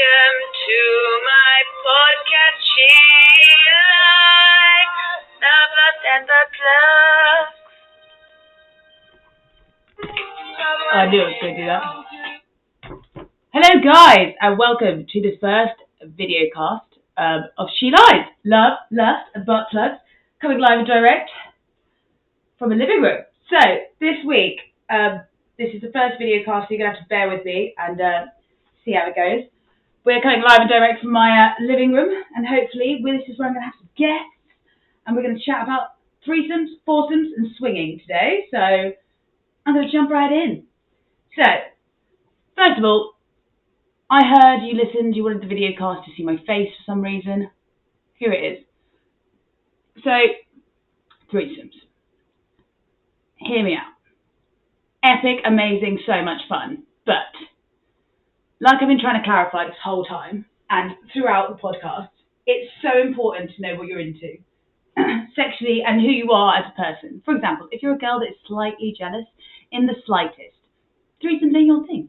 Welcome to my podcast, Love, Lust, and the Plugs. I knew I was going to do that. Hello guys, and welcome to the first videocast of She Lies, Love, Lust, and Butt Plugs, coming live and direct from a living room. So, this week, this is the first videocast, so you're going to have to bear with me and see how it goes. We're coming live and direct from my living room, and hopefully, this is where I'm going to have some guests, and we're going to chat about 3Somes, 4Somes, and swinging today. So, I'm going to jump right in. So, first of all, I heard you listened, you wanted the videocast to see my face for some reason. Here it is. So, 3Somes. Hear me out. Epic, amazing, so much fun. But, like I've been trying to clarify this whole time, and throughout the podcast, it's so important to know what you're into, sexually, and who you are as a person. For example, if you're a girl that is slightly jealous, in the slightest, 3Somes ain't your thing.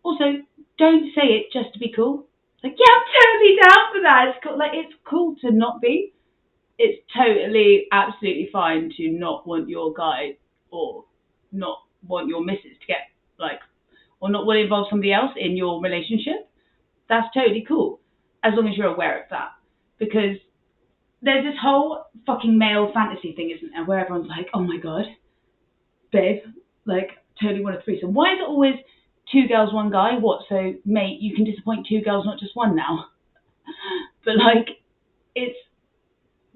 Also, don't say it just to be cool. Like, yeah, I'm totally down for that. It's cool. Like, it's cool to not be. It's totally, absolutely fine to not want your guy or not want your missus to get, like, or not want to involve somebody else in your relationship. That's totally cool, as long as you're aware of that. Because there's this whole fucking male fantasy thing, isn't there, where everyone's like, oh my God, babe, like, totally want a threesome. Why is it always 2 girls, 1 guy? What? So, mate, you can disappoint 2 girls, not just 1 now. But, like, it's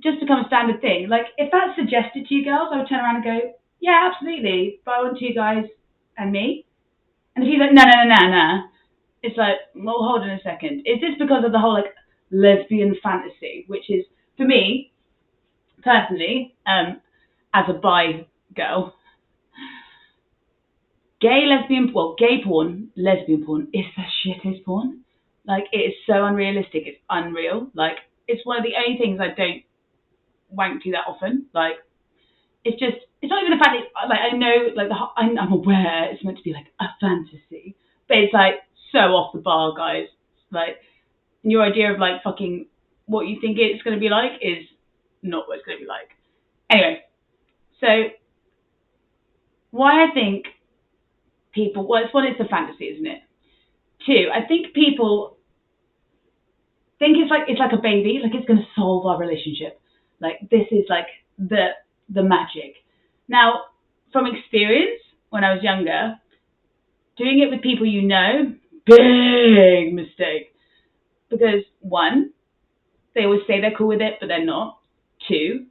just become a standard thing. Like, if that's suggested to you girls, I would turn around and go, yeah, absolutely, but I want 2 guys and me. And if you're like, no, it's like, well, hold on a second. Is this because of the whole, like, lesbian fantasy, which is, for me, personally, as a bi girl, gay porn, lesbian porn is the shittest porn. Like, it is so unrealistic. It's unreal. Like, it's one of the only things I don't wank to that often. Like, it's not even a fantasy. Like, I know, like, I'm aware it's meant to be like a fantasy, but it's like so off the bar, guys. Like, your idea of like fucking what you think it's going to be like is not what it's going to be like. Anyway, so why I think people, well, it's the fantasy, isn't it? 2, I think people think it's like a baby, like it's going to solve our relationship. Like, this is like the magic. Now, from experience, when I was younger, doing it with people you know, big mistake. Because 1, they always say they're cool with it, but they're not. 2,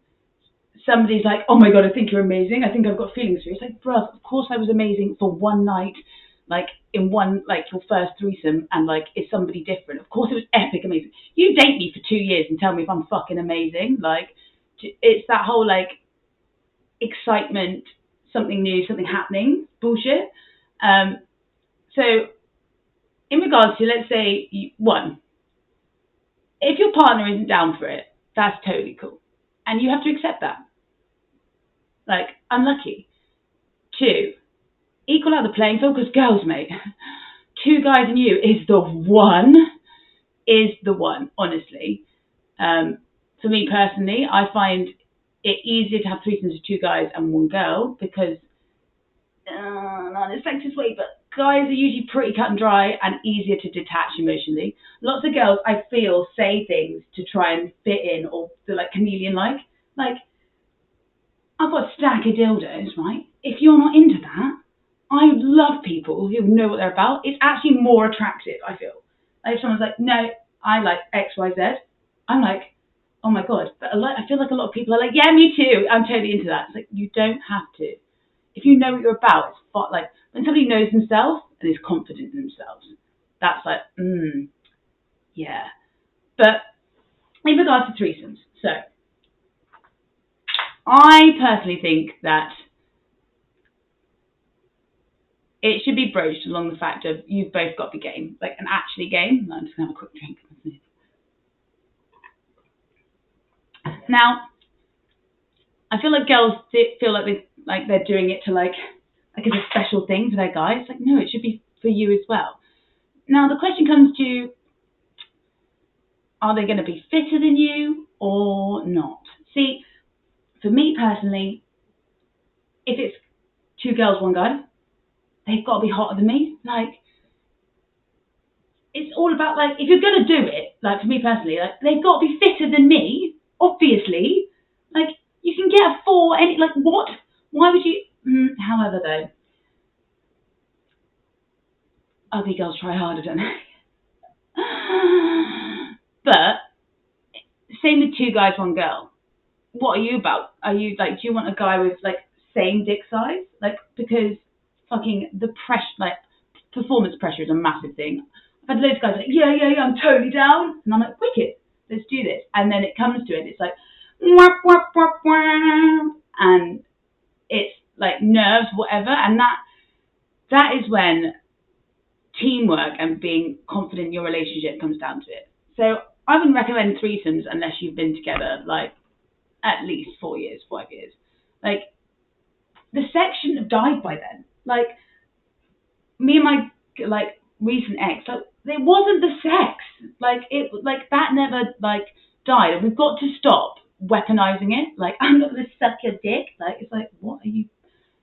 somebody's like, oh my God, I think you're amazing. I think I've got feelings for you. It's like, bruv, of course I was amazing for 1 night, like in one, like your first threesome, and like it's somebody different. Of course it was epic amazing. You date me for 2 years and tell me if I'm fucking amazing. Like, it's that whole like excitement, something new, something happening bullshit. So in regards to, let's say, 1, if your partner isn't down for it, that's totally cool. And you have to accept that. Like, unlucky. 2, equal out the playing field, because girls, mate, 2 guys and you is the one, honestly. For me personally, I find it easier to have threesomes with 2 guys and 1 girl, because, not in a sexist way, but guys are usually pretty cut and dry and easier to detach emotionally. Lots of girls, I feel, say things to try and fit in, or they're like chameleon-like. Like, I've got a stack of dildos, right? If you're not into that, I love people who know what they're about. It's actually more attractive, I feel. Like, if someone's like, no, I like X, Y, Z, I'm like, oh my God. But I feel like a lot of people are like, yeah, me too. I'm totally into that. It's like, you don't have to. If you know what you're about, it's like when somebody knows themselves and is confident in themselves, that's like, yeah. But in regards to threesomes, so I personally think that it should be broached along the fact of you've both got the game, like an actually game. I'm just going to have a quick drink. Now, I feel like girls feel like they're doing it to like as a special thing for their guys. Like, no, it should be for you as well. Now, the question comes to are they going to be fitter than you or not? See, for me personally, if it's 2 girls, 1 guy, they've got to be hotter than me. Like, it's all about, like, if you're going to do it, like, for me personally, like, they've got to be fitter than me, obviously. Like, you can get a 4, any, like, what? Why would you? However, though, ugly girls try harder, don't they? But, same with 2 guys, 1 girl. What are you about? Are you, like, do you want a guy with, like, same dick size? Like, because fucking the pressure, like, performance pressure is a massive thing. I've had loads of guys like, yeah, I'm totally down. And I'm like, wicked, let's do this. And then it comes to it, it's like, wah, wah, wah, wah, and it's like nerves, whatever. And that is when teamwork and being confident in your relationship comes down to it. So I wouldn't recommend 3Somes unless you've been together, like, at least 4 years, 5 years. Like, the sex shouldn't have died by then. Like, me and my, like, recent ex, like, it wasn't the sex. Like, it, like, that never, like, died. And we've got to stop weaponizing it. Like, I'm not going to suck your dick. Like, it's like, what are you,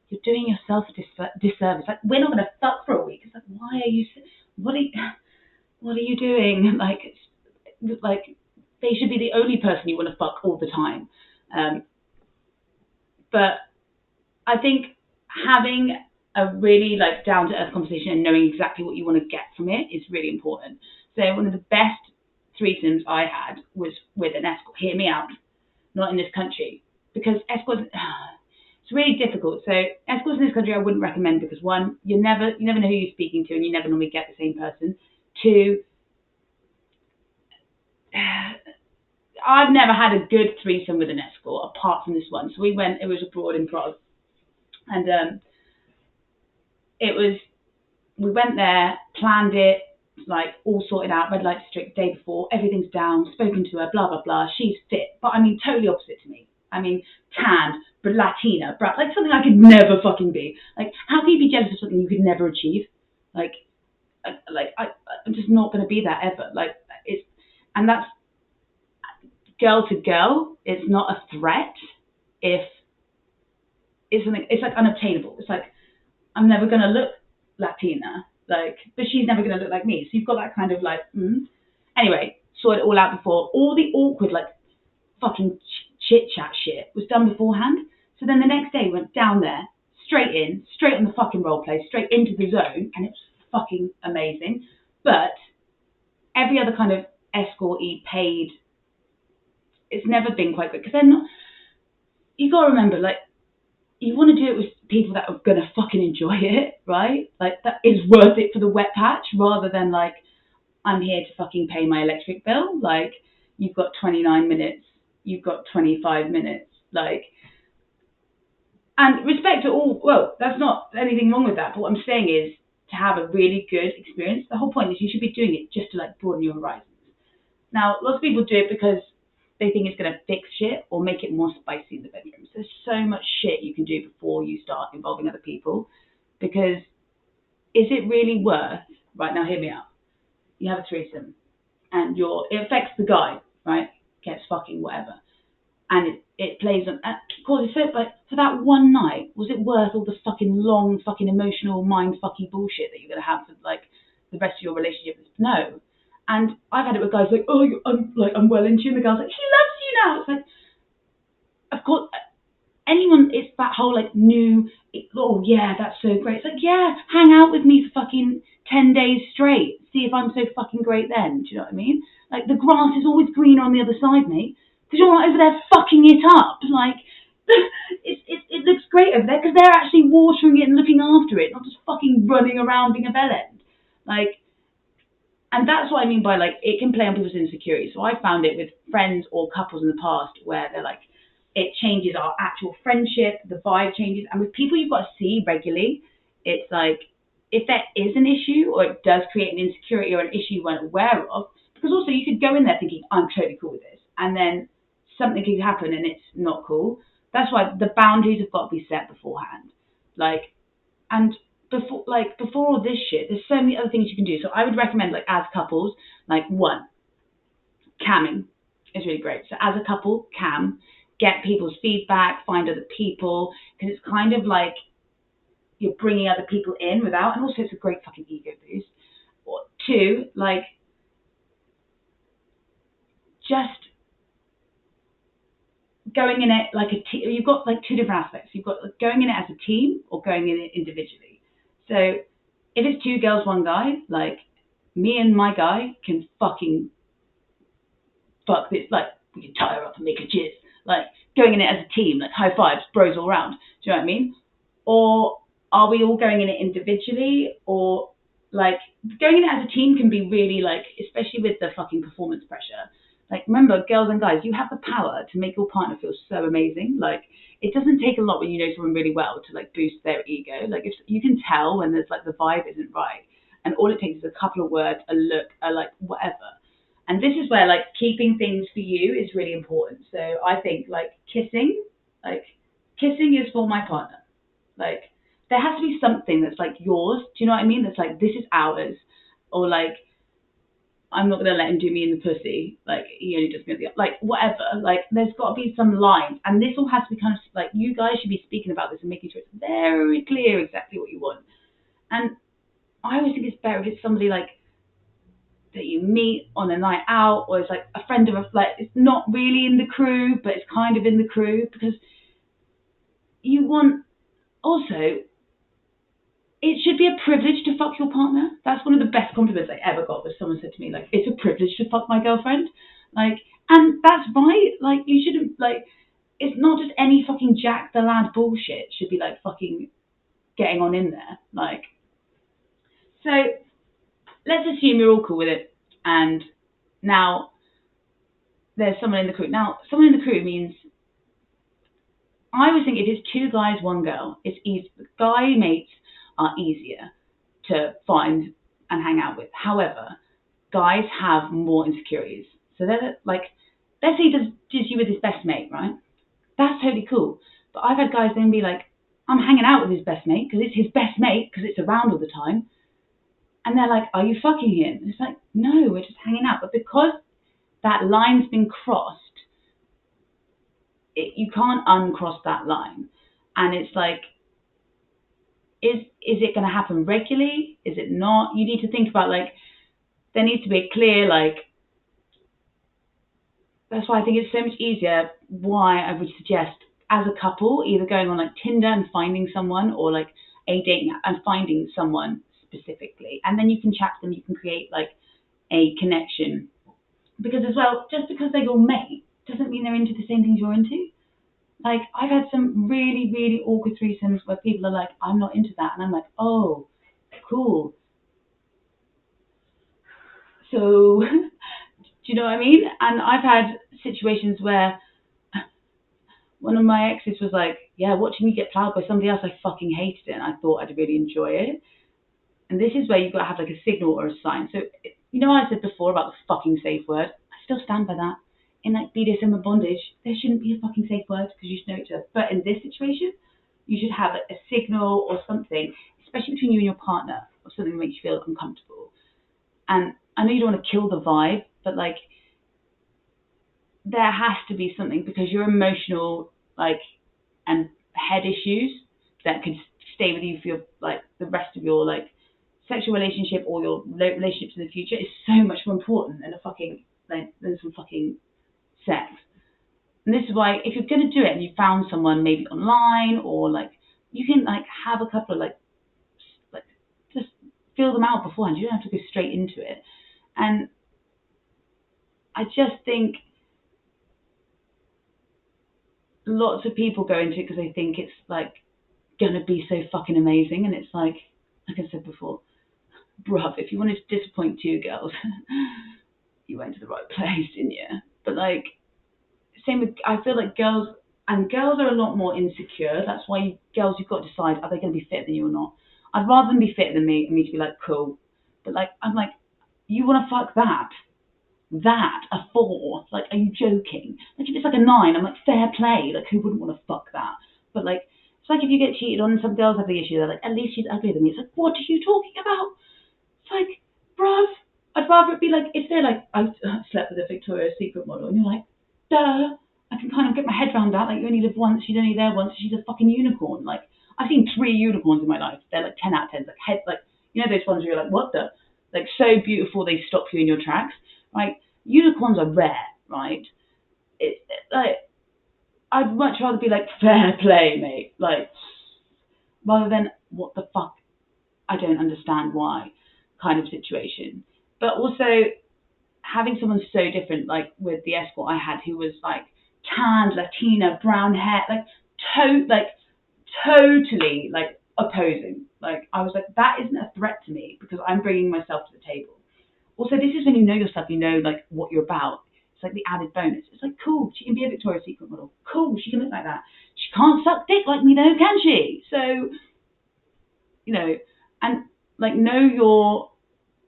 you're doing yourself a disservice. Like, we're not going to fuck for a week. It's like, why are you, what are you doing? Like, they should be the only person you want to fuck all the time. But I think having a really, like, down-to-earth conversation and knowing exactly what you want to get from it is really important. So one of the best 3Somes I had was with an escort. Hear me out. Not in this country. Because escorts, it's really difficult. So escorts in this country I wouldn't recommend because, 1, you never know who you're speaking to and you never normally get the same person. 2, I've never had a good 3Some with an escort apart from this one. So we went, it was abroad in Prague. And we went there, planned it, like, all sorted out, red light district, day before, everything's down, spoken to her, blah, blah, blah. She's fit, but I mean, totally opposite to me. I mean, tanned, but Latina, like something I could never fucking be. Like, how can you be jealous of something you could never achieve? Like I'm just not going to be that ever. Like, and that's girl to girl. It's not a threat if it's something, it's like unobtainable. It's like, I'm never going to look Latina, like, but she's never going to look like me. So you've got that kind of like, Anyway, sorted it all out before. All the awkward, like, fucking chit-chat shit was done beforehand. So then the next day went down there, straight on the fucking role play, straight into the zone, and it was fucking amazing. But every other kind of escort-y paid, it's never been quite good. Because they're not, you got to remember, like, you want to do it with people that are going to fucking enjoy it, right? Like, that is worth it for the wet patch, rather than, like, I'm here to fucking pay my electric bill. Like, you've got 29 minutes, you've got 25 minutes, like, and respect to all, well, that's not anything wrong with that, but what I'm saying is, to have a really good experience, the whole point is you should be doing it just to, like, broaden your horizons. Now, lots of people do it because they think it's going to fix shit or make it more spicy in the bedrooms. There's so much shit you can do before you start involving other people, because is it really worth, right now, hear me out, you have a 3Some and it affects the guy, right, gets fucking whatever, and it plays on, causes so, but for that one night, was it worth all the fucking long fucking emotional mind fucking bullshit that you're going to have for, like, the rest of your relationship? No. And I've had it with guys like, oh, I'm well into you, and the girl's like, he loves you now. It's like, of course, anyone, it's that whole, like, oh yeah, that's so great. It's like, yeah, hang out with me for fucking 10 days straight. See if I'm so fucking great then. Do you know what I mean? Like, the grass is always greener on the other side, mate. Because you're not over there fucking it up. Like, it looks great over there because they're actually watering it and looking after it, not just fucking running around being a bellend. Like, and that's what I mean by, like, it can play on people's insecurities. So I found it with friends or couples in the past where they're like, it changes our actual friendship, the vibe changes. And with people you've got to see regularly, it's like, if there is an issue or it does create an insecurity or an issue you weren't aware of, because also you could go in there thinking, I'm totally cool with this, and then something could happen and it's not cool. That's why the boundaries have got to be set beforehand. Like, and before all this shit, there's so many other things you can do. So I would recommend, like, as couples, like, 1, camming is really great. So as a couple, cam, get people's feedback, find other people, because it's kind of like you're bringing other people in without, and also it's a great fucking ego boost. Or two, like, just going in it like a team. You've got like two different aspects. You've got like, going in it as a team or going in it individually. So if it's two girls, one guy, like me and my guy can fucking fuck this, like we can tie her up and make a jizz. Like going in it as a team, like high fives, bros all around. Do you know what I mean? Or are we all going in it individually? Or like going in it as a team can be really like, especially with the fucking performance pressure. Like remember, girls and guys, you have the power to make your partner feel so amazing. Like it doesn't take a lot when you know someone really well to like boost their ego. Like if you can tell when there's like the vibe isn't right, and all it takes is a couple of words, a look, a like whatever. And this is where like keeping things for you is really important. So I think like kissing is for my partner. Like there has to be something that's like yours. Do you know what I mean? That's like this is ours, or like I'm not gonna let him do me in the pussy. Like he only does me at the like whatever. Like there's got to be some lines, and this all has to be kind of like you guys should be speaking about this and making sure it's very clear exactly what you want. And I always think it's better if it's somebody like that you meet on a night out, or it's like a friend of a like it's not really in the crew, but it's kind of in the crew, because you want also. It should be a privilege to fuck your partner. That's one of the best compliments I ever got, was someone said to me, like, it's a privilege to fuck my girlfriend. Like, and that's right. Like, you shouldn't, like, it's not just any fucking Jack the Lad bullshit should be, like, fucking getting on in there. Like, so let's assume you're all cool with it. And now there's someone in the crew. Now, someone in the crew means, I always think if it's two guys, one girl, it's easy. Guy mates are easier to find and hang out with. However, guys have more insecurities. So they're like, let's say he does you with his best mate, right? That's totally cool. But I've had guys then be like, I'm hanging out with his best mate because it's his best mate because it's around all the time. And they're like, are you fucking him? And it's like, no, we're just hanging out. But because that line's been crossed, you can't uncross that line. And it's like, is it going to happen regularly? Is it not? You need to think about, like, there needs to be a clear, like, that's why I think it's so much easier, why I would suggest as a couple, either going on like Tinder and finding someone, or like a dating app and finding someone specifically. And then you can chat to them, you can create like a connection. Because as well, just because they're your mate doesn't mean they're into the same things you're into. Like, I've had some really, really awkward 3Somes where people are like, I'm not into that. And I'm like, oh, cool. So, do you know what I mean? And I've had situations where one of my exes was like, yeah, watching me get plowed by somebody else, I fucking hated it. And I thought I'd really enjoy it. And this is where you've got to have like a signal or a sign. So, you know, I said before about the fucking safe word. I still stand by that. In like BDSM and bondage, there shouldn't be a fucking safe word because you should know each other. But in this situation, you should have a signal or something, especially between you and your partner, of something that makes you feel uncomfortable. And I know you don't want to kill the vibe, but like there has to be something, because your emotional like and head issues that could stay with you for your like the rest of your like sexual relationship or your relationships in the future is so much more important than a fucking like than some fucking sex. And this is why, if you're going to do it and you found someone maybe online, or like you can like have a couple of like just feel them out beforehand. You don't have to go straight into it. And I just think lots of people go into it because they think it's like gonna be so fucking amazing, and it's like I said before, bruv, if you wanted to disappoint two girls, you went to the right place, didn't you? But like, same with, I feel like girls are a lot more insecure. That's why girls, you've got to decide, are they going to be fitter than you or not? I'd rather them be fitter than me and me to be like, cool. But like, I'm like, you want to fuck that? A 4? Like, are you joking? Like, if it's like a 9, I'm like, fair play. Like, who wouldn't want to fuck that? But like, it's like if you get cheated on, some girls have the issue, they're like, at least she's uglier than me. It's like, what are you talking about? It's like, bruv, I'd rather it be like, if they're like, I slept with a Victoria's Secret model, and you're like, duh, I can kind of get my head around that. Like, you only live once, she's only there once, she's a fucking unicorn. Like, I've seen 3 unicorns in my life. They're like 10 out of 10. Like you know those ones where you're like, what the? Like, so beautiful they stop you in your tracks. Like, unicorns are rare, right? Like, I'd much rather be like, fair play, mate. Like, rather than, what the fuck? I don't understand why kind of situation. But also, having someone so different, like with the escort I had, who was like tanned, Latina, brown hair, like totally like opposing. Like, I was like, that isn't a threat to me because I'm bringing myself to the table. Also, this is when you know yourself, you know like what you're about. It's like the added bonus. It's like, cool, she can be a Victoria's Secret model. Cool, she can look like that. She can't suck dick like me though, can she? So, you know, and like, know your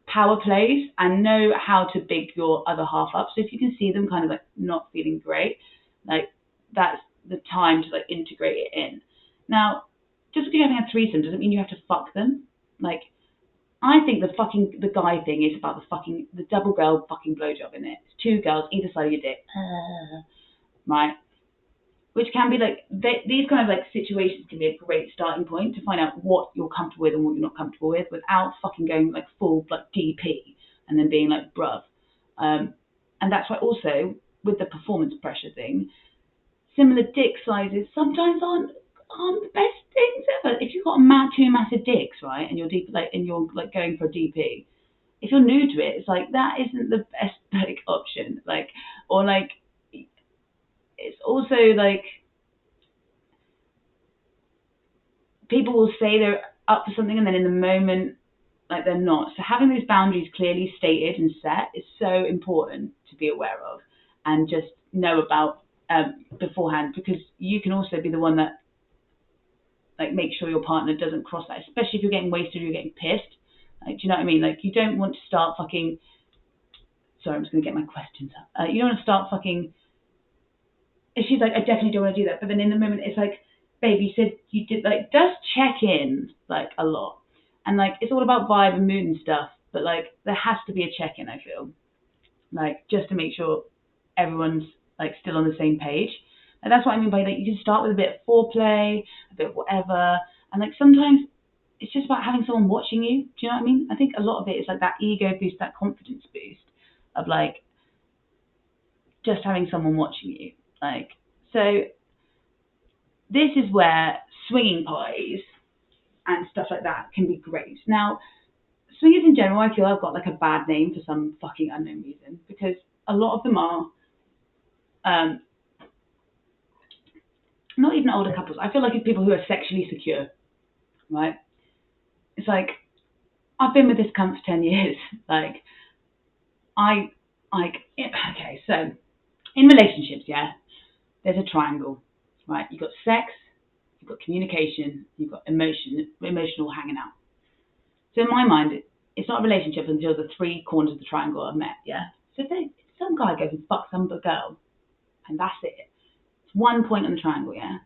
power plays and know how to big your other half up. So if you can see them kind of like not feeling great, like, that's the time to like integrate it in. Now, just because you're having a threesome doesn't mean you have to fuck them. Like, I think the guy thing is about the double girl fucking blowjob in it. It's 2 girls either side of your dick, right? Which can be like, these kind of like situations can be a great starting point to find out what you're comfortable with and what you're not comfortable with, without fucking going like full like DP and then being like, bruv. And that's why also with the performance pressure thing, similar dick sizes sometimes aren't the best things ever. If you've got 2 massive dicks, right, and you're deep and you're like going for a DP, if you're new to it, it's like, that isn't the best like option. Like, or like, it's also like, people will say they're up for something and then in the moment, like, they're not. So having those boundaries clearly stated and set is so important to be aware of and just know about beforehand, because you can also be the one that like makes sure your partner doesn't cross that, especially if you're getting wasted or you're getting pissed. Like, do you know what I mean? Like, you don't want to start fucking. Sorry, I'm just gonna get my questions up. You don't want to start fucking. If she's like, I definitely don't want to do that, but then in the moment it's like, babe, you said you did, like, just check in like a lot, and like, it's all about vibe and mood and stuff, but like, there has to be a check in, I feel, like, just to make sure everyone's like still on the same page. And that's what I mean by, like, you can start with a bit of foreplay, a bit of whatever, and like, sometimes it's just about having someone watching you. Do you know what I mean? I think a lot of it is like that ego boost, that confidence boost of like just having someone watching you. Like, so this is where swinging parties and stuff like that can be great. Now, swingers in general, I feel I've got like a bad name for some fucking unknown reason, because a lot of them are not even older couples. I feel like it's people who are sexually secure, right? It's like, I've been with this cunt for 10 years. Like, okay, so in relationships, yeah, there's a triangle, right? You've got sex, you've got communication, you've got emotional hanging out. So in my mind, it's not a relationship until the 3 corners of the triangle are met, yeah? So if some guy goes and fucks some girl, and that's it. It's 1 point on the triangle, yeah?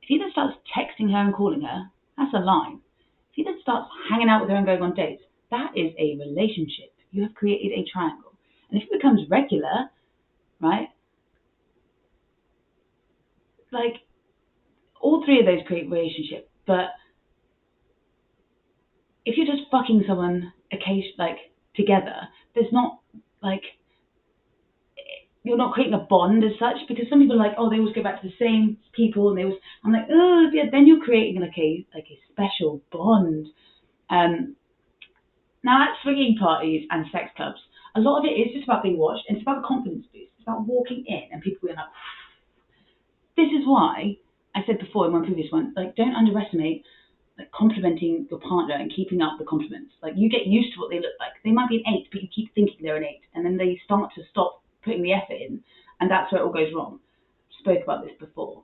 If he then starts texting her and calling her, that's a line. If he then starts hanging out with her and going on dates, that is a relationship. You have created a triangle. And if it becomes regular, right, like, all 3 of those create relationship. But if you're just fucking someone like together, there's not like, you're not creating a bond as such, because some people are like, oh, they always go back to the same people, and I'm like, oh yeah, then you're creating like a special bond. Now, at swinging parties and sex clubs, a lot of it is just about being watched, and it's about the confidence boost. It's about walking in and people being like, this is why I said before in one previous one, like, don't underestimate like complimenting your partner and keeping up the compliments. Like, you get used to what they look like. They might be an 8, but you keep thinking they're an 8, and then they start to stop putting the effort in, and that's where it all goes wrong. Spoke about this before.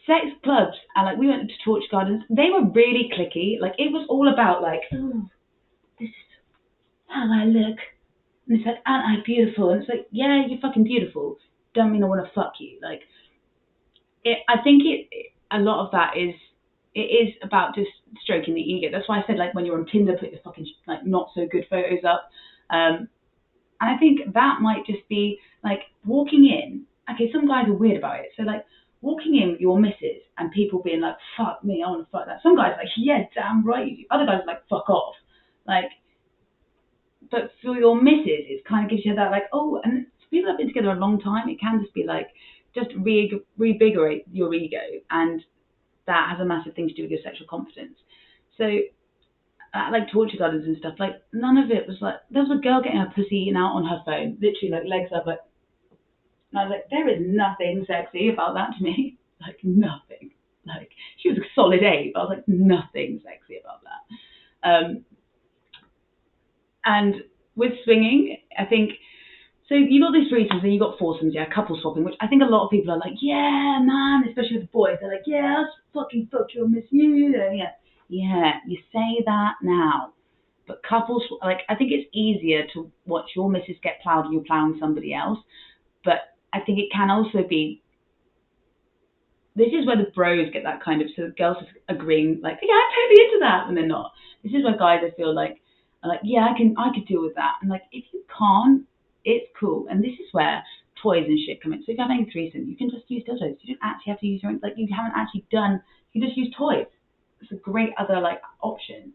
Sex clubs, and like, we went to Torch Gardens, they were really cliquey. Like, it was all about like, oh, this is how I look, and it's like, aren't I beautiful? And it's like, yeah, you're fucking beautiful. Don't mean I want to fuck you. Like, I think a lot of that is it is about just stroking the ego. That's why I said, like, when you're on Tinder, put your fucking like not so good photos up. And I think that might just be like walking in. Okay, some guys are weird about it. So like walking in with your missus and people being like, fuck me, I want to fuck that. Some guys are like, yeah, damn right you do. Other guys are like, fuck off. Like, but for your missus, it kind of gives you that like, oh, and people have been together a long time. It can just be like, just reinvigorate your ego, and that has a massive thing to do with your sexual confidence. So, like torture gardens and stuff, like none of it was like, there was a girl getting her pussy out on her phone, literally like legs up, like, and I was like, there is nothing sexy about that to me, like nothing. Like she was a solid A, but I was like, nothing sexy about that. And with swinging, I think, so you got these 3Somes and you got 4Somes, yeah, couple swapping, which I think a lot of people are like, yeah, man, especially with the boys. They're like, yeah, I fucking fucked you, I miss you. Yeah, you say that now. But couples, like, I think it's easier to watch your missus get ploughed and you're ploughing somebody else. But I think it can also be, this is where the bros get that kind of, so the girls are agreeing, like, yeah, I'm totally into that, and they're not. This is where guys, I feel like, are like, yeah, I could deal with that. And like, if you can't, it's cool. And this is where toys and shit come in. So if you're having a threesome, you can just use dildos. You don't actually have to use your own, like, you haven't actually done, you can just use toys. It's a great other like option.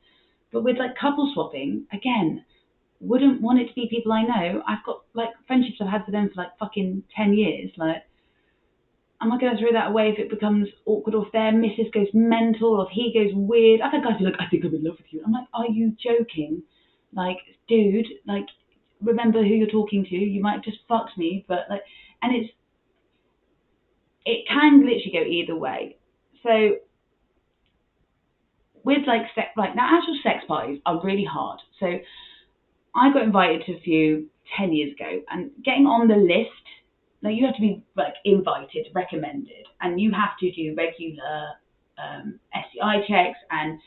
But with like couple swapping, again, wouldn't want it to be people I know. I've got like friendships I've had with them for like fucking 10 years. Like, am I going to throw that away if it becomes awkward, or if their missus goes mental, or if he goes weird? I've had guys be like, I think I'm in love with you. I'm like, are you joking? Like, dude, like, remember who you're talking to. You might have just fucked me, but like, and it can literally go either way. So with like sex, like now actual sex parties are really hard. So I got invited to a few 10 years ago, and getting on the list, like you have to be like invited, recommended, and you have to do regular STI checks, and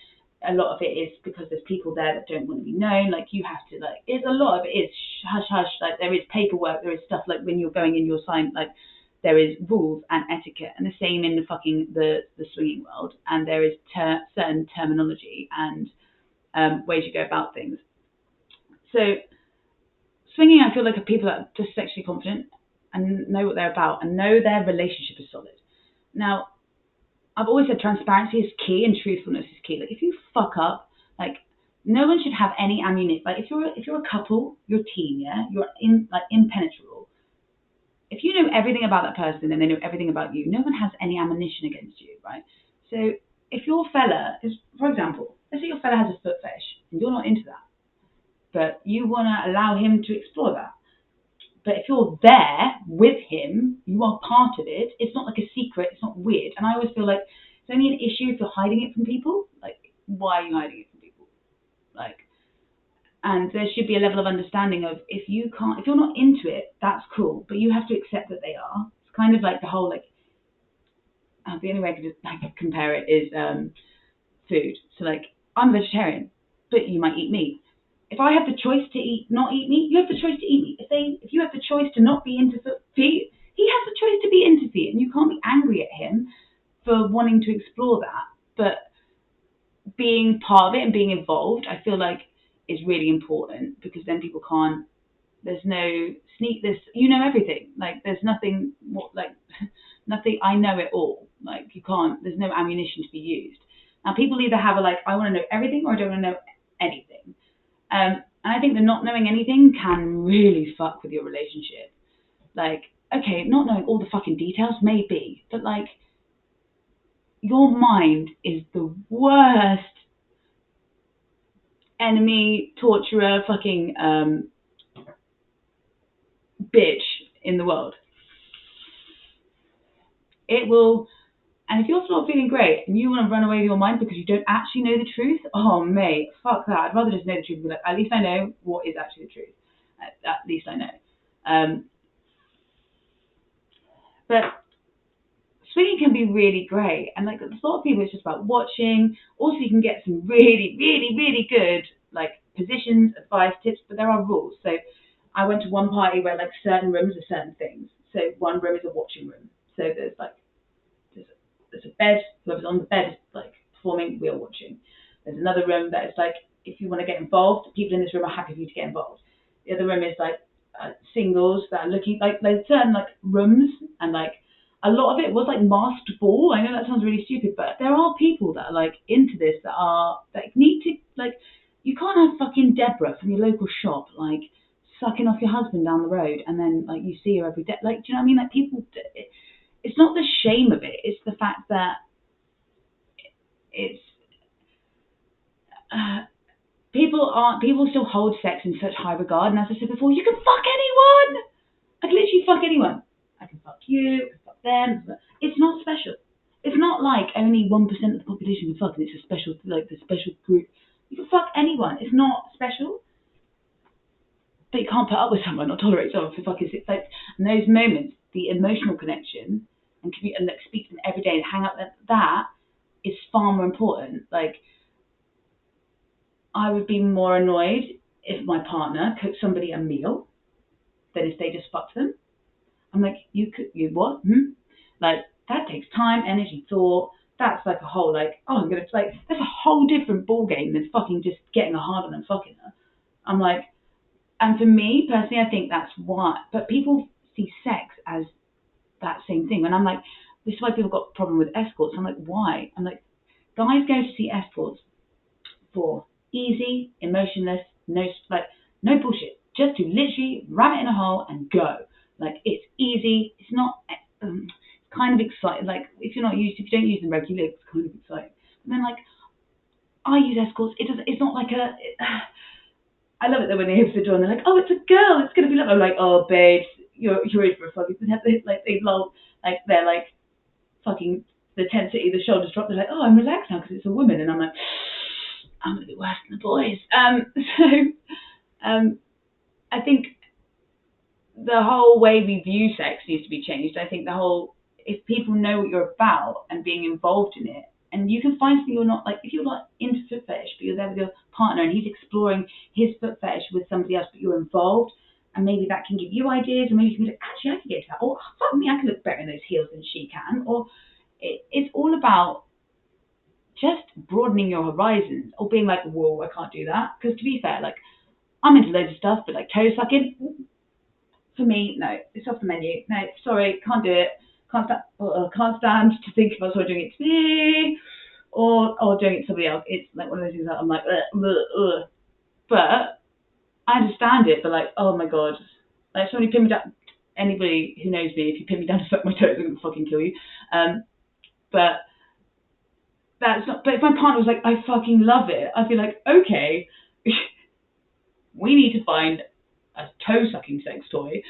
a lot of it is because there's people there that don't want to be known. Like you have to like, it's a lot of it is hush hush. Like there is paperwork, there is stuff like when you're going in your sign, like there is rules and etiquette, and the same in the fucking the swinging world, and there is certain terminology and ways you go about things. So swinging, I feel like, are people that are just sexually confident and know what they're about and know their relationship is solid. Now, I've always said transparency is key and truthfulness is key. Like if you fuck up, like no one should have any ammunition. Like if you're a couple, you're a team, yeah, you're impenetrable. If you know everything about that person and they know everything about you, no one has any ammunition against you, right? So if your fella is, for example, let's say your fella has a foot fetish and you're not into that, but you want to allow him to explore that. But if you're there with him, you are part of it. It's not like a secret. It's not weird. And I always feel like it's only an issue if you're hiding it from people. Like, why are you hiding it from people? Like, and there should be a level of understanding of if you're not into it, that's cool. But you have to accept that they are. It's kind of like the whole like. The only way I could just like compare it is food. So like, I'm a vegetarian, but you might eat meat. If I have the choice to not eat meat, you have the choice to eat meat. If you have the choice to not be into feet, he has the choice to be into feet, and you can't be angry at him for wanting to explore that. But being part of it and being involved, I feel like is really important, because then people can't. There's no sneak this. You know everything. Like there's nothing. Nothing. I know it all. Like you can't. There's no ammunition to be used. Now people either have a like, I want to know everything, or I don't want to know anything. And I think that not knowing anything can really fuck with your relationship. Like, okay, not knowing all the fucking details, maybe, but like, your mind is the worst enemy, torturer, fucking bitch in the world. It will, and if you're not feeling great and you want to run away with your mind because you don't actually know the truth, oh mate, fuck that. I'd rather just know the truth and be like, at least I know what is actually the truth. At least I know. But swinging can be really great, and like a lot of people, it's just about watching. Also, you can get some really, really, really good like positions, advice, tips, but there are rules. So I went to one party where like certain rooms are certain things. So one room is a watching room. So there's a bed. Whoever's on the bed is like performing, we are watching. There's another room that is like, if you want to get involved, people in this room are happy for you to get involved. The other room is like singles that are looking like there's certain like rooms, and like a lot of it was like masked ball. I know that sounds really stupid, but there are people that are like into this that need to like. You can't have fucking Deborah from your local shop like sucking off your husband down the road, and then like you see her every day. Like, do you know what I mean? Like people, it's not the shame of it. It's the fact that it's people still hold sex in such high regard. And as I said before, you can fuck anyone. I can literally fuck anyone. I can fuck you. I can fuck them. It's not special. It's not like only 1% of the population can fuck, and it's a special like the special group. You can fuck anyone. It's not special. But you can't put up with someone or tolerate someone for fucking 6 months. And those moments, the emotional connection and like speak to them every day and hang out, that is far more important. Like, I would be more annoyed if my partner cooked somebody a meal than if they just fucked them. I'm like, you what? Like, that takes time, energy, thought. That's like a whole like, oh, I'm gonna like, that's a whole different ball game than fucking just getting a hard on and fucking her. I'm like, and for me personally, I think that's why. But people see sex as that same thing, and I'm like, this is why people got a problem with escorts. I'm like, why? I'm like, guys go to see escorts for easy, emotionless, no bullshit, just to literally ram it in a hole and go. Like, it's easy. It's not. It's kind of exciting. Like, if you don't use them regularly, it's kind of exciting. And then like, I use escorts. It's not like a. I love it though when they open the door and they're like, oh, it's a girl. It's gonna be like. I'm like, oh, babes, you're in for a fucking. Like they love. Like they're like fucking the tensity, the shoulders drop. They're like, oh, I'm relaxed now because it's a woman, and I'm like, I'm gonna be worse than the boys. I think the whole way we view sex needs to be changed. I think if people know what you're about and being involved in it, and you can find something you're not like, if you're not into foot fetish, but you're there with your partner and he's exploring his foot fetish with somebody else, but you're involved, and maybe that can give you ideas, or maybe you can be like, actually, I can get to that, or fuck me, I can look better in those heels than she can, or it's all about just broadening your horizons, or being like, whoa, I can't do that. Because to be fair, like, I'm into loads of stuff, but like toe sucking, for me, no, it's off the menu. No, sorry, can't do it. Can't stand to think about someone doing it to me or doing it to somebody else. It's like one of those things that I'm like, ugh, ugh, ugh. But I understand it. But like, oh my god, like somebody pin me down. Anybody who knows me, if you pin me down to suck my toes, I'm gonna fucking kill you. But that's not. But if my partner was like, I fucking love it, I'd be like, okay, we need to find a toe sucking sex toy.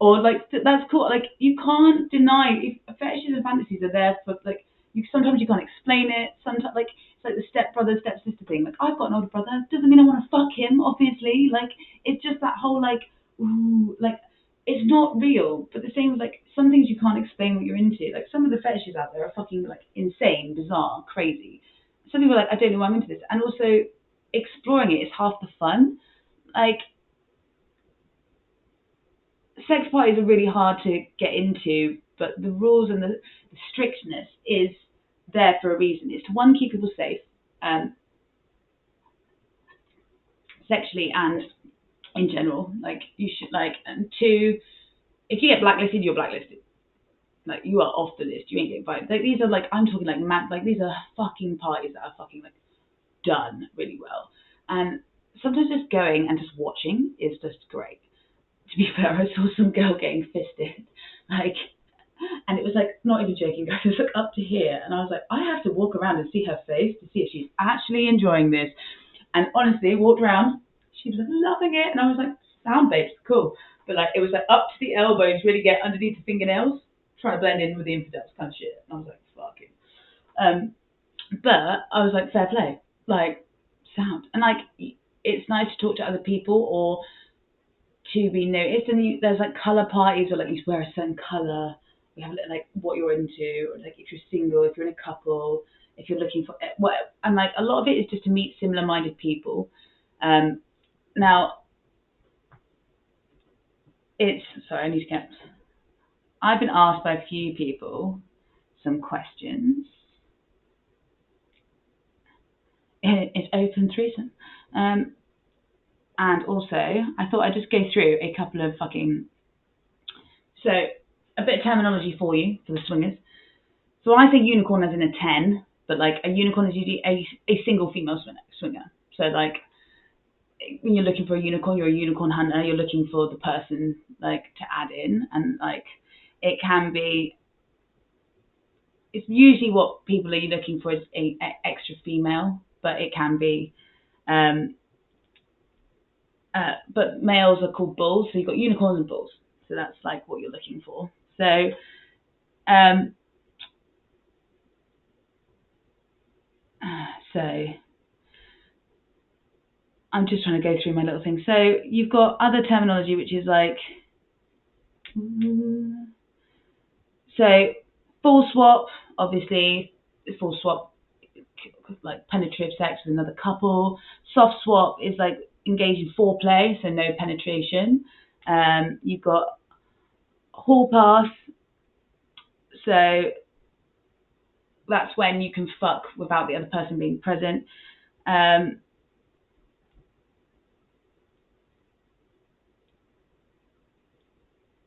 Or like that's cool. Like, you can't deny if fetishes and fantasies are there for like sometimes you can't explain it. Sometimes like it's like the stepbrother stepsister thing. Like, I've got an older brother, doesn't mean I want to fuck him. Obviously, like it's just that whole like ooh, like it's not real. But the same with like some things you can't explain what you're into. Like some of the fetishes out there are fucking like insane, bizarre, crazy. Some people are like, I don't know why I'm into this, and also exploring it is half the fun. Like, sex parties are really hard to get into, but the rules and the strictness is there for a reason. It's to, one, keep people safe, sexually and in general. Like, you should like, and two, if you get blacklisted, you're blacklisted. Like, you are off the list. You ain't getting invited. Like, these are like, I'm talking like like these are fucking parties that are fucking like done really well. And sometimes just going and just watching is just great. To be fair, I saw some girl getting fisted, like, and it was like, not even joking, guys, it was like up to here, and I was like, I have to walk around and see her face to see if she's actually enjoying this. And honestly, walked around, she was like loving it, and I was like, sound babes, cool. But like, it was like up to the elbows, really get underneath the fingernails, trying to blend in with the infidels kind of shit. And I was like, fucking. But I was like, fair play, like, sound. And like, it's nice to talk to other people or to be noticed, and there's like colour parties, or like you wear a certain colour, we have like what you're into, or like if you're single, if you're in a couple, if you're looking for what, and like a lot of it is just to meet similar minded people. Now I need to get, I've been asked by a few people some questions, It's open threesome. And also, I thought I'd just go through a couple of so a bit of terminology for you, for the swingers. So I say unicorn as in a 10, but like a unicorn is usually a single female swinger. So like when you're looking for a unicorn, you're a unicorn hunter, you're looking for the person like to add in, and like it can be, it's usually what people are looking for is a extra female, but it can be but males are called bulls, so you've got unicorns and bulls. So that's like what you're looking for. So so I'm just trying to go through my little thing. So you've got other terminology, which is like, so full swap, obviously, full swap, like penetrative sex with another couple. Soft swap is like engage in foreplay, so no penetration. You've got hall pass, so that's when you can fuck without the other person being present.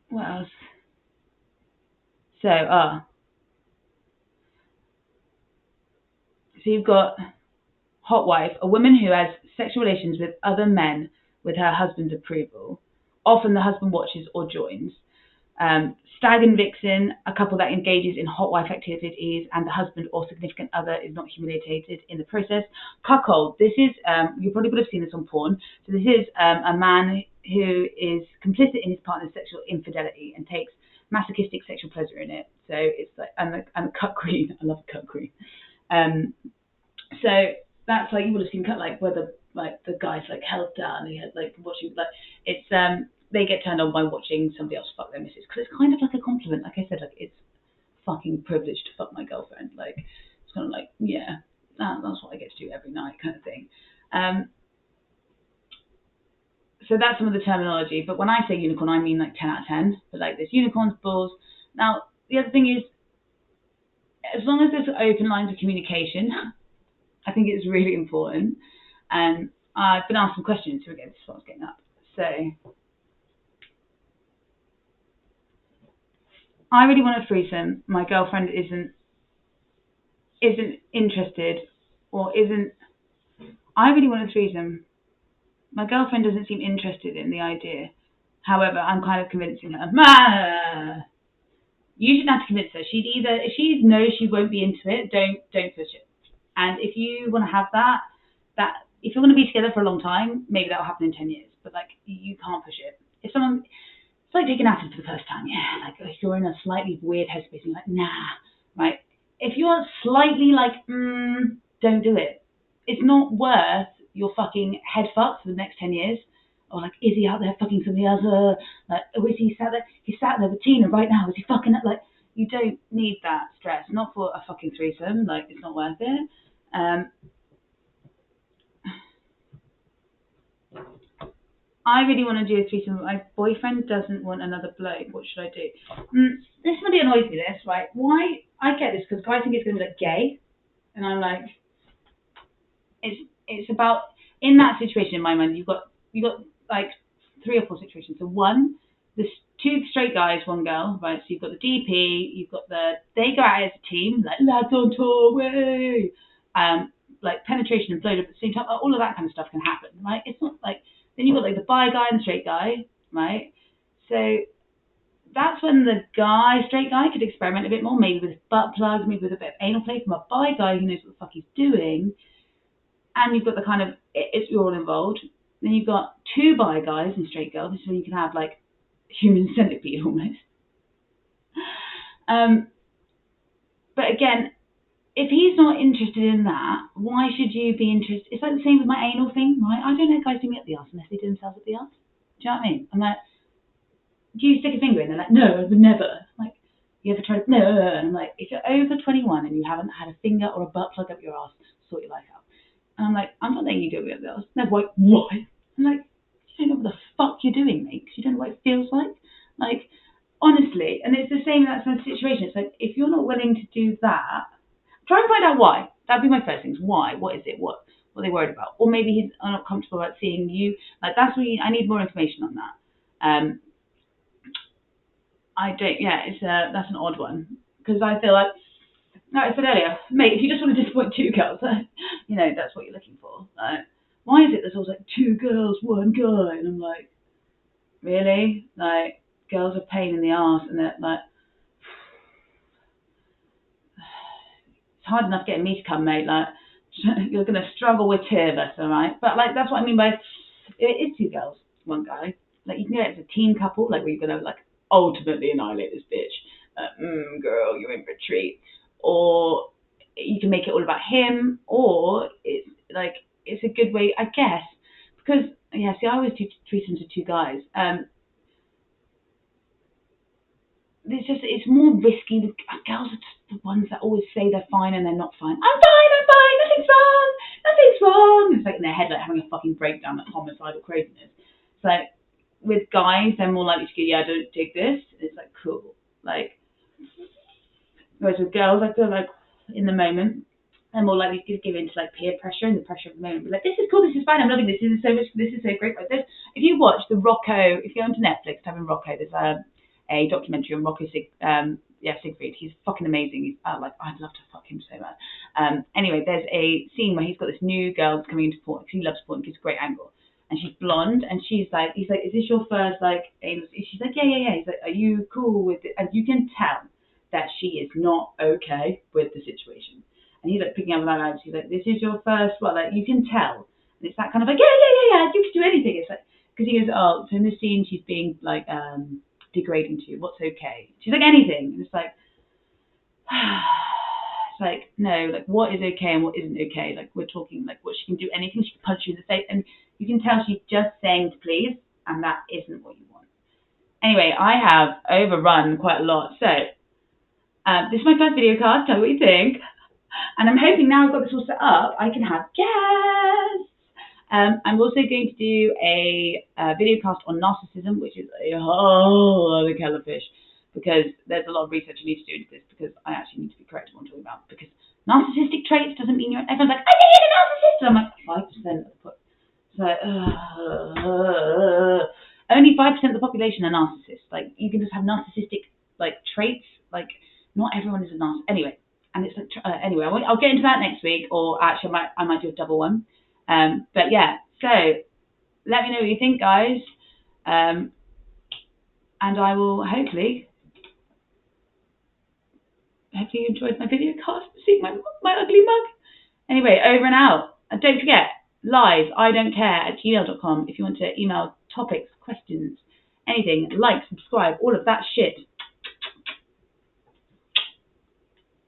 What else? So you've got hot wife, a woman who has sexual relations with other men with her husband's approval. Often the husband watches or joins. Stag and vixen, a couple that engages in hot wife activities and the husband or significant other is not humiliated in the process. Cuckold, this is, you probably would have seen this on porn. So this is a man who is complicit in his partner's sexual infidelity and takes masochistic sexual pleasure in it. So it's like, and the cut queen, I love the cut queen. So that's like, you would have seen cut like where the guy's like held down and he had like watching, like it's they get turned on by watching somebody else fuck their missus, because it's kind of like a compliment. Like I said, like it's fucking privileged to fuck my girlfriend. Like it's kind of like, yeah, that's what I get to do every night, kind of thing. So that's some of the terminology. But when I say unicorn, I mean like 10 out of 10. But like there's unicorns, bulls. Now the other thing is, as long as there's open lines of communication, I think it's really important. And I've been asked some questions, so again, this is what I was getting up. So I really want a threesome. My girlfriend isn't interested, or isn't. I really want a threesome. My girlfriend doesn't seem interested in the idea. However, I'm kind of convincing her. You shouldn't have to convince her. If she knows she won't be into it, don't push it. And if you want to have that if you're going to be together for a long time, maybe that will happen in 10 years. But like, you can't push it. If someone, it's like taking acid for the first time. Yeah, like if you're in a slightly weird headspace, and you're like, nah, right? If you're slightly like, don't do it. It's not worth your fucking head fuck for the next 10 years. Or like, is he out there fucking somebody else? Like, or is he sat there? He's sat there with Tina right now. Is he fucking it? Like, you don't need that stress. Not for a fucking threesome. Like, it's not worth it. I really want to do a threesome, but my boyfriend doesn't want another bloke. What should I do? This really annoys me, this, right? Why? I get this, because guys think it's going to look gay. And I'm like, it's about, in that situation, in my mind, you've got like 3 or 4 situations. So one, there's 2 straight guys, 1 girl, right? So you've got the DP, you've got they go out as a team, like lads on tour, way. Like penetration and blowjob at the same time, all of that kind of stuff can happen, right? It's not like, then you've got like the bi guy and the straight guy, right? So that's when the straight guy could experiment a bit more, maybe with butt plugs, maybe with a bit of anal play from a bi guy who knows what the fuck he's doing. And you've got the kind of, you're all involved. Then you've got 2 bi guys and straight girls, so you can have like human centipede almost. But again, if he's not interested in that, why should you be interested? It's like the same with my anal thing, right? I don't know guys do me up the arse unless they do themselves up the arse. Do you know what I mean? I'm like, do you stick a finger in? They're like, no, I would never. I'm like, you ever tried? No. And I'm like, if you're over 21 and you haven't had a finger or a butt plug up your arse, sort your life out. And I'm like, I'm not letting you do it with the arse. No, why? I'm like, you don't know what the fuck you're doing, mate, because you don't know what it feels like. Like, honestly, and it's the same in that situation. It's like, if you're not willing to do that, try and find out why. That'd be my first thing. Why? What is it? What what are they worried about? Or maybe he's not comfortable about seeing you. Like that's what I need more information on that. I don't. Yeah, that's an odd one because I feel like I said earlier, mate, if you just want to disappoint two girls, that's what you're looking for. Why is it there's always like two girls, one guy, and I'm like, really? Like girls are a pain in the arse, and they're like, it's hard enough getting me to come, mate. Like you're gonna struggle with two of us, all right? But like that's what I mean by it is two girls, one guy. Like you can get it as a team couple, like where you're gonna like ultimately annihilate this bitch. Girl, you're in for a treat. Or you can make it all about him, or it's a good way, I guess, because I always do threesomes with two guys. It's more risky. Girls are just the ones that always say they're fine and they're not fine. I'm fine, nothing's wrong. It's like in their head, like having a fucking breakdown, like homicidal craziness. It's like with guys, they're more likely to go, I don't dig this. It's like cool, like. Whereas with girls, I feel like in the moment, they're more likely to give in to like peer pressure and the pressure of the moment. But like, this is cool, this is fine, I'm loving this, this is so great. Like this, if you watch the Rocco, if you go onto Netflix, type in Rocco, there's a documentary on Rocco Siegfried. He's fucking amazing. He's I'd love to fuck him so much. Anyway, there's a scene where he's got this new girl that's coming into porn because he loves porn. It's a great angle. And she's blonde, and he's like, is this your first like anal? She's like, yeah. He's like, are you cool with it? And you can tell that she is not okay with the situation. And he's like picking up on that. She's like, this is your first one. Like you can tell. And it's that kind of like, yeah. You can do anything. It's like, because he goes, oh, so in this scene she's being like degrading to you. What's okay? She's like, anything. And it's like, it's like, no, like what is okay and what isn't okay? Like we're talking like what she can do, anything. She can punch you in the face. And you can tell she's just saying to please, and that isn't what you want. Anyway, I have overrun quite a lot. So, this is my first video cast, tell me what you think. And I'm hoping now I've got this all set up, I can have guests. I'm also going to do a video cast on narcissism, which is a whole other kettle of fish, because there's a lot of research I need to do into this, because I actually need to be correct in what I'm talking about. Because narcissistic traits doesn't mean everyone's like, I think you're a narcissist. And I'm like, 5% of the so, only 5% of the population are narcissists. Like, you can just have narcissistic, like, traits. Like, not everyone is a narcissist. Anyway, and it's like, anyway, I'll get into that next week, or actually I might do a double one. But yeah, so let me know what you think, guys. And I will hopefully you enjoyed my video cast, seeing my ugly mug. Anyway, over and out. And don't forget, live@idon'tcare@gmail.com if you want to email topics, questions, anything, like, subscribe, all of that shit.